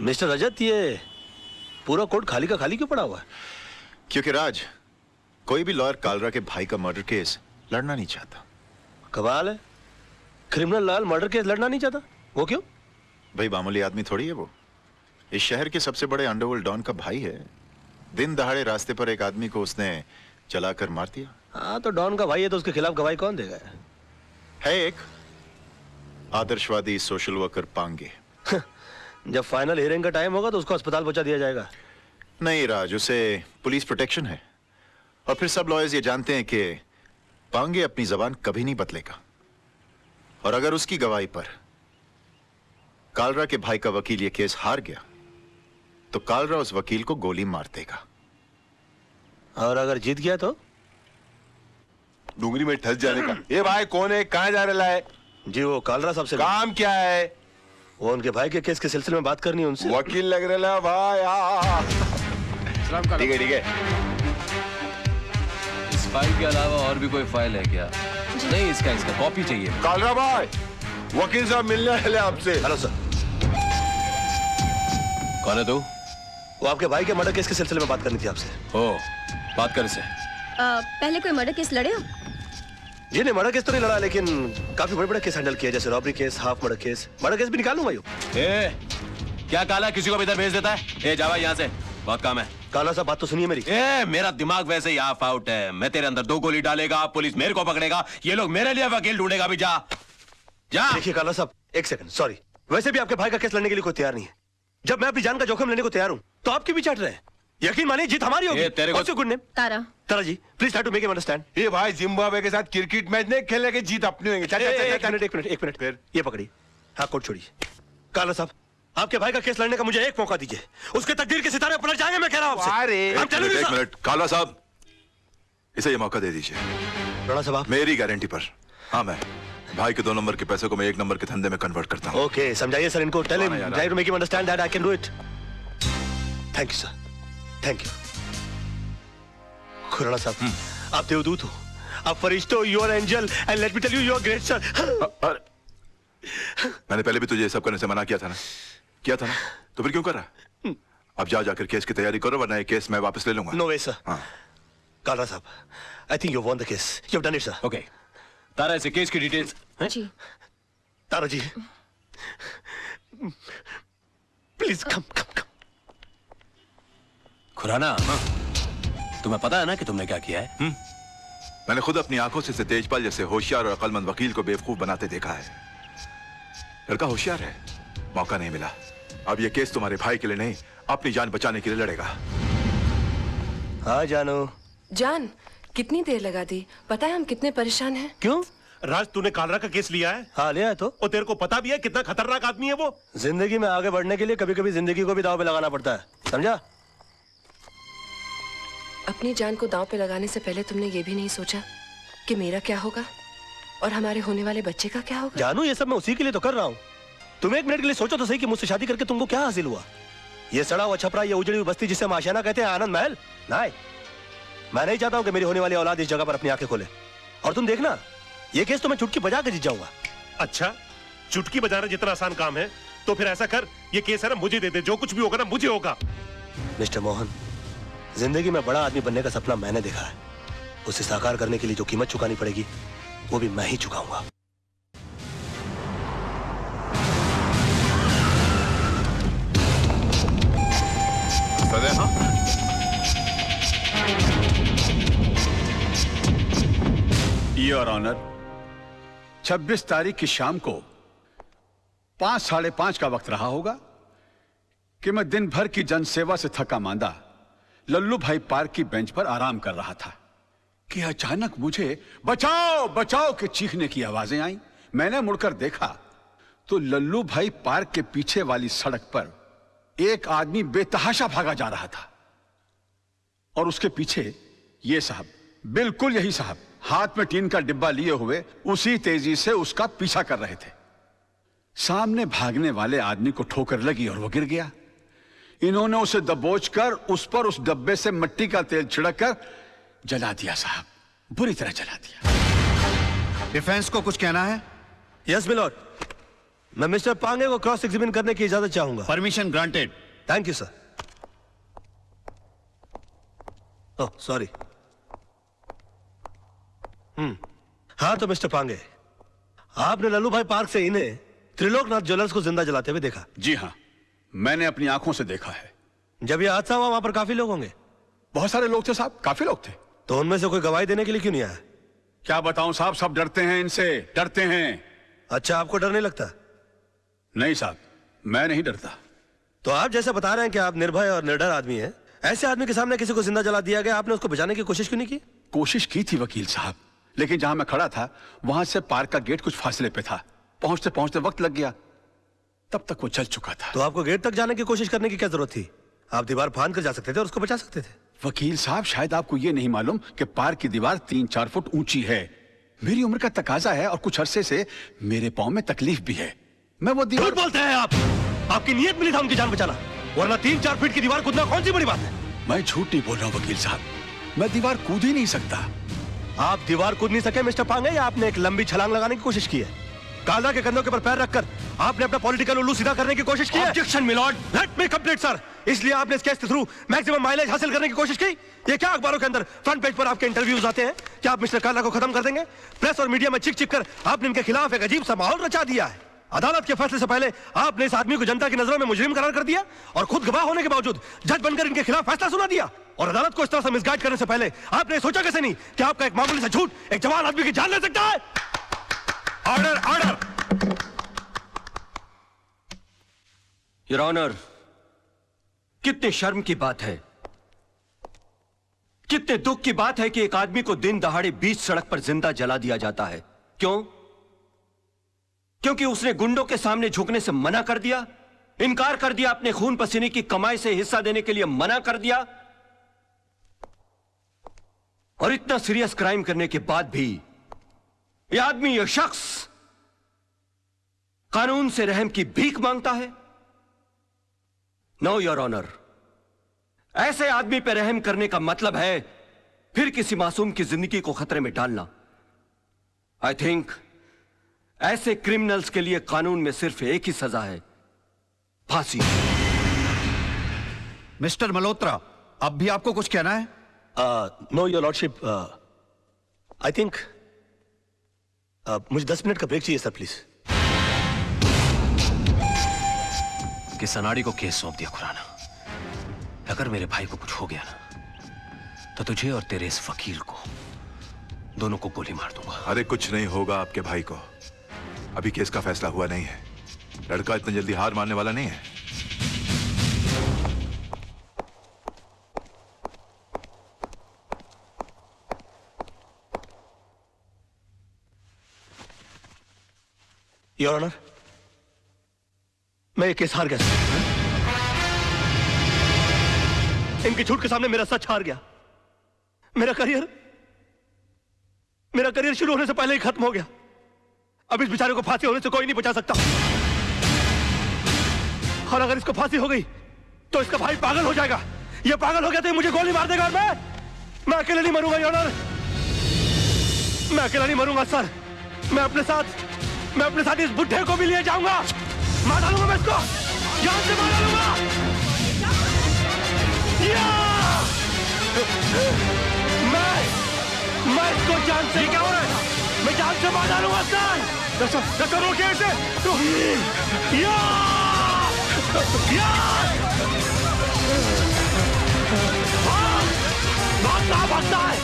Mister रजत, ये पूरा court खाली का खाली क्यों पड़ा हुआ है? क्योंकि राज, कोई भी लॉयर कालरा के भाई का मर्डर केस लड़ना नहीं चाहता। कमाल है, क्रिमिनल लॉयर मर्डर केस लड़ना नहीं चाहता। वो क्यों? भाई मामूली आदमी थोड़ी है वो, इस शहर के सबसे बड़े अंडरवर्ल्ड डॉन का भाई है। दिन दहाड़े रास्ते पर एक आदमी को उसने चलाकर मार दिया। हाँ, तो डॉन का भाई है तो उसके खिलाफ गवाही कौन देगा? है एक आदर्शवादी सोशल वर्कर पांगे। जब फाइनल हियरिंग का टाइम होगा तो उसको अस्पताल पहुंचा दिया जाएगा। नहीं राज, उसे पुलिस प्रोटेक्शन है, और फिर सब लॉयर्स ये जानते हैं कि पांगे अपनी जबान कभी नहीं बदलेगा, और अगर उसकी गवाही पर कालरा के भाई का वकील ये केस हार गया तो कालरा उस वकील को गोली मार देगा, और अगर जीत गया तो डूंगरी में ठस जाने का। ये भाई कौन है, कहाँ जा रहा है? जी वो कालरा साहब से काम क्या है? वो उनके भाई के केस के सिलसिले में बात करनी है उनसे। वकील लग रहा है भाई। ठीक है ठीक है। इस फाइल के अलावा और भी कोई फाइल है क्या? नहीं, इसका कॉपी चाहिए। कालरा भाई, वकील साहब मिलने वाले आपसे। Hello sir. कौन है तू? वो आपके भाई के मर्डर केस के सिलसिले में बात करनी थी आपसे। ओ, बात कर इसे। पहले कोई मर्डर केस लड़े हो? जी नहीं, मर्डर केस तो नहीं लड़ा, लेकिन काफी बड़े बड़े केस हैंडल किए, जैसे robbery case, half murder case. Murder case भी निकालूंगा यूं। क्या काला किसी को भी इधर भेज देता है? ए जावा यहाँ से, बहुत काम है। काला साहब बात तो सुनिए मेरी। मेरा दिमाग वैसे ही ऑफ आउट है। मैं तेरे अंदर 2 गोली डालेगा, पुलिस मेरे को पकड़ेगा, ये लोग मेरे लिए वकील ढूंढेगा। भी जा जा। देखिए काला साहब, एक सेकंड, सॉरी, वैसे भी आपके भाई का केस लड़ने के लिए कोई तैयार नहीं है। जब मैं अपनी जान का जोखिम लेने को तैयार हूं तो आपकी भी चाट रहे हैं। यकीन मानिए, जीत हमारी होगी। तेरे को good name Tara. Tara ji, please try to make him understand. ये भाई जिम्बाब्वे के साथ क्रिकेट मैच नहीं खेलने के, जीत अपनी होंगे। एक मिनट फिर ये पकड़ी। हाँ, कोट छोड़िए। काला साहब, आपके भाई का केस लड़ने का मुझे एक मौका दीजिए, उसके तकदीर के सितारे पलट जाएंगे। मैं कह रहा हूं आपसे। एक मिनट काला साहब, इसे ये मौका दे दीजिए। राणा साहब आप? मेरी गारंटी पर। हाँ, मैं भाई के 2 नंबर के पैसे को मैं 1 नंबर के धंधे में कन्वर्ट करता हूँ। ओके, समझाइए सर इनको। Tell him, try to make him understand that I can do it. Thank you sir, thank you. Khurana साहब, आप देवदूत हो, आप फरिश्ते हो, you are angel, and let me tell you, you are great sir. मैंने पहले भी तुझे ये सब करने से मना किया था ना? तो फिर क्यों कर रहा? अब जाकर केस की तैयारी करो, वरना ये केस मैं वापस ले लूंगा। No way sir. हाँ। कालरा साहब, I think you won the case, you have done it sir. Okay, Tara इसे केस की डिटेल्स। जी। Tara ji, please come come come. Khurana, तुम्हें पता है ना कि तुमने क्या किया है? मैंने खुद अपनी आंखों से तेजपाल जैसे होशियार और अक्लमंद वकील को बेवकूफ बनाते देखा है। लड़का होशियार है, मौका नहीं मिला। अब ये केस तुम्हारे भाई के लिए नहीं, अपनी जान बचाने के लिए लड़ेगा। हाँ जानू। जान, कितनी देर लगा दी? पता है हम कितने परेशान हैं। क्यों? राज, तूने कालरा का केस लिया है? हाँ लिया है। तो और तेरे को पता भी है कितना खतरनाक आदमी है वो? जिंदगी में आगे बढ़ने के लिए कभी कभी जिंदगी को भी दांव पे लगाना पड़ता है, समझा? अपनी जान को दांव पे लगाने से पहले तुमने ये भी नहीं सोचा कि मेरा क्या होगा और हमारे होने वाले बच्चे का क्या होगा? जानू, ये सब मैं उसी के लिए तो कर रहा हूँ। तुम एक मिनट के लिए सोचो तो सही कि मुझसे शादी करके तुमको क्या हासिल हुआ? ये सड़ा हुआ छपरा, ये उजड़ी हुई बस्ती जिसे हम आशियाना कहते हैं, आनंद महल? नहीं, मैं नहीं चाहता हूँ कि मेरी होने वाली औलाद इस जगह पर अपनी आंखें खोले। और तुम देखना, ये केस तो मैं चुटकी बजा के जीत जाऊंगा। अच्छा, चुटकी बजाना जितना आसान काम है तो फिर ऐसा कर, ये केस है ना मुझे दे दे, जो कुछ भी होगा ना मुझे होगा। मिस्टर मोहन, जिंदगी में बड़ा आदमी बनने का सपना मैंने देखा है, उसे साकार करने के लिए जो कीमत चुकानी पड़ेगी वो भी मैं ही चुकाऊंगा। योर ऑनर, 26 तारीख की शाम को 5 साढ़े 5 का वक्त रहा होगा कि मैं दिन भर की जनसेवा से थका मांदा लल्लू भाई पार्क की बेंच पर आराम कर रहा था कि अचानक मुझे बचाओ बचाओ के चीखने की आवाजें आई। मैंने मुड़कर देखा तो लल्लू भाई पार्क के पीछे वाली सड़क पर एक आदमी बेतहाशा भागा जा रहा था और उसके पीछे ये साहब, बिल्कुल यही साहब, हाथ में टीन का डिब्बा लिए हुए उसी तेजी से उसका पीछा कर रहे थे। सामने भागने वाले आदमी को ठोकर लगी और वो गिर गया। इन्होंने उसे दबोचकर उस पर उस डब्बे से मिट्टी का तेल छिड़क कर जला दिया साहब, बुरी तरह जला दिया। डिफेंस को कुछ कहना है? यस मिलॉर्ड, मैं मिस्टर पांगे को क्रॉस एग्जामिन करने की इजाजत चाहूंगा। Permission granted. Thank you sir. Oh sorry. हाँ तो मिस्टर पांगे, आपने लल्लू भाई पार्क से इन्हें त्रिलोकनाथ ज्वेलर्स को जिंदा जलाते हुए देखा? जी हाँ, मैंने अपनी आंखों से देखा है। जब यह हादसा हुआ वहां पर काफी लोग होंगे? बहुत सारे लोग थे साहब, काफी लोग थे। तो उनमें से कोई गवाही देने के लिए क्यों नहीं आया? क्या बताऊं साहब, सब डरते हैं इनसे, डरते हैं। अच्छा, आपको डर नहीं लगता? नहीं साहब, मैं नहीं डरता। तो आप जैसे बता रहे हैं कि आप निर्भय और निडर आदमी हैं, ऐसे आदमी के सामने किसी को जिंदा जला दिया गया, आपने उसको बचाने की कोशिश क्यों नहीं की? कोशिश की थी वकील साहब, लेकिन जहां मैं खड़ा था वहां से पार्क का गेट कुछ फासले पे था। पहुंचते पहुंचते वक्त लग गया, तब तक वो चल चुका था। तो आपको गेट तक जाने की कोशिश करने की क्या जरूरत थी? आप दीवार फांद कर जा सकते थे और उसको बचा सकते थे। वकील साहब, शायद आपको ये नहीं मालूम कि पार्क की दीवार 3-4 फुट ऊंची है। मेरी उम्र का तकाजा है और कुछ अरसे से मेरे पांव में तकलीफ भी है। मैं वो दीवार... झूठ बोलते हैं आप। आपकी नीयत मिली था उनकी जान बचाना, वरना 3-4 फीट की दीवार कूदना कौन सी बड़ी बात है? मैं झूठ नहीं बोल रहा हूं वकील साहब, मैं दीवार कूद ही नहीं सकता। आप दीवार कूद नहीं सके मिस्टर पांगे, या आपने एक लंबी छलांग लगाने की कोशिश की है? काला के कंधों के ऊपर पैर रखकर आपने अपना पॉलिटिकल उल्लू सीधा करने की कोशिश की है? Objection my lord. Let me complete sir. इसलिए आपने इस केस के थ्रू मैक्सिमम माइलेज हासिल करने की कोशिश की? ये क्या अखबारों के अंदर फ्रंट पेज पर आपके इंटरव्यूज आते हैं? क्या आप मिस्टर काला को खत्म कर देंगे? प्रेस और मीडिया में चिक चिक कर आपने इनके खिलाफ एक अजीब सा माहौल रचा दिया है। अदालत के फैसले से पहले आपने इस आदमी को जनता की नजरों में मुजरिम करार कर दिया और खुद गवाह होने के बावजूद जज बनकर इनके खिलाफ फैसला सुना दिया। और अदालत को इस तरह से मिसगाइड करने से पहले आपने सोचा कैसे नहीं कि आपका एक मामूली सा झूठ एक जवान आदमी की जान ले सकता है? Order order. योर ऑनर, कितने शर्म की बात है, कितने दुख की बात है कि एक आदमी को दिन दहाड़े बीच सड़क पर जिंदा जला दिया जाता है। क्यों? क्योंकि उसने गुंडों के सामने झुकने से मना कर दिया, इनकार कर दिया, अपने खून पसीने की कमाई से हिस्सा देने के लिए मना कर दिया। और इतना सीरियस क्राइम करने के बाद भी यह आदमी, यह शख्स कानून से रहम की भीख मांगता है। नो योर ऑनर, ऐसे आदमी पर रहम करने का मतलब है फिर किसी मासूम की जिंदगी को खतरे में डालना। आई थिंक ऐसे क्रिमिनल्स के लिए कानून में सिर्फ एक ही सजा है, फांसी। मिस्टर मल्होत्रा, अब भी आपको कुछ कहना है? Know your lordship, I think मुझे 10 मिनट का ब्रेक चाहिए सर, प्लीज। किस अनाड़ी को केस सौंप दिया खुराना। अगर मेरे भाई को कुछ हो गया ना तो तुझे और तेरे इस वकील को दोनों को गोली मार दूंगा। अरे कुछ नहीं होगा आपके भाई को, अभी केस का फैसला हुआ नहीं है। लड़का इतनी जल्दी हार मानने वाला नहीं है। योर ऑनर, मैं ये केस हार गया। इनकी झूठ के सामने मेरा सच हार गया। मेरा करियर शुरू होने से पहले ही खत्म हो गया। अब इस बेचारे को फांसी होने से कोई नहीं बचा सकता। और अगर इसको फांसी हो गई तो इसका भाई पागल हो जाएगा। ये पागल हो गया तो ये मुझे गोली मार देगा और मैं अकेले नहीं मरूंगा योर ऑनर। मैं अकेला नहीं मरूंगा सर। मैं अपने साथ इस बुढ़े को भी लिए जाऊंगा। मार डालूंगा मैं इसको, जान से मार डालूंगा। मैं इसको जान से, क्या हो रहा है? मैं जान से मार डालूंगा सर। रोकिए इसे। भागता है।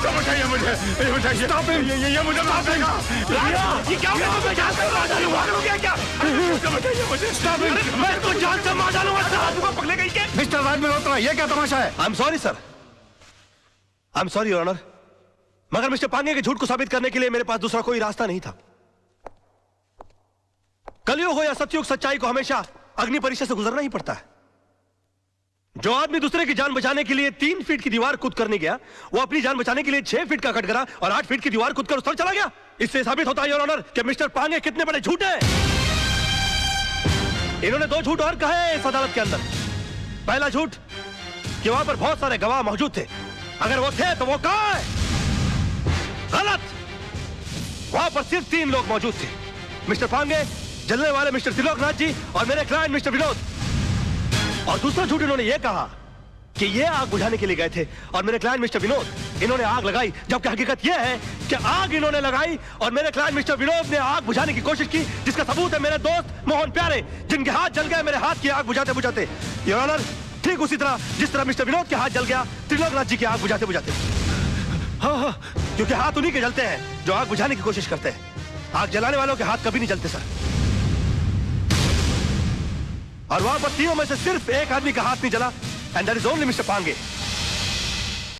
बताइए मुझे, ये बताइए। ये मुझे मार देगा। ये क्या हो गया? मैं जान से मार डालूंगा। क्या? बताइए मुझे। मैं इसको जान से मार डालूंगा सर। पकड़े गई के? मिस्टर राज मल्होत्रा, ये क्या तमाशा है? I am sorry sir, I am sorry your honour, मगर मिस्टर पांगे के झूठ को साबित करने के लिए मेरे पास दूसरा कोई रास्ता नहीं था। कलयुग हो या सतयुग, सच्चाई को हमेशा अग्नि परीक्षा से गुजरना ही पड़ता है। जो आदमी दूसरे की जान बचाने के लिए 3 फीट की दीवार कूद करने गया, वो अपनी जान बचाने के लिए 6 फीट का कटघरा और 8 फीट की दीवार कूद कर उस तरफ चला गया। इससे साबित होता है योर ऑनर कि मिस्टर पांगे कितने बड़े झूठ हैं। इन्होंने 2 झूठ और कहे इस अदालत के अंदर। पहला झूठ कि वहां पर बहुत सारे गवाह मौजूद थे। अगर वो थे तो वो कहां है? गलत। वहां पर सिर्फ 3 लोग मौजूद थे, मिस्टर पांगे, जलने वाले मिस्टर त्रिलोकनाथ जी और मेरे क्लाइंट मिस्टर विनोद। और दूसरा झूठ इन्होंने यह कहा कि ये आग बुझाने के लिए गए थे और मेरे क्लाइंट मिस्टर विनोद इन्होंने आग लगाई, जबकि हकीकत यह है कि आग इन्होंने लगाई और मेरे क्लाइंट मिस्टर विनोद ने आग बुझाने की कोशिश की, जिसका सबूत है मेरे दोस्त मोहन प्यारे, जिनके हाथ जल गए मेरे हाथ की आग बुझाते बुझाते। योर ऑनर, ठीक उसी तरह जिस तरह मिस्टर विनोद के हाथ जल गया त्रिलोकनाथ जी की आग बुझाते बुझाते। हाँ, क्योंकि हाथ उन्हीं के जलते हैं जो आग बुझाने की कोशिश करते हैं। आग जलाने वालों के हाथ कभी नहीं जलते सर। और वहां पर तीनों में से सिर्फ एक आदमी का हाथ नहीं जला, and that is only mister Pange.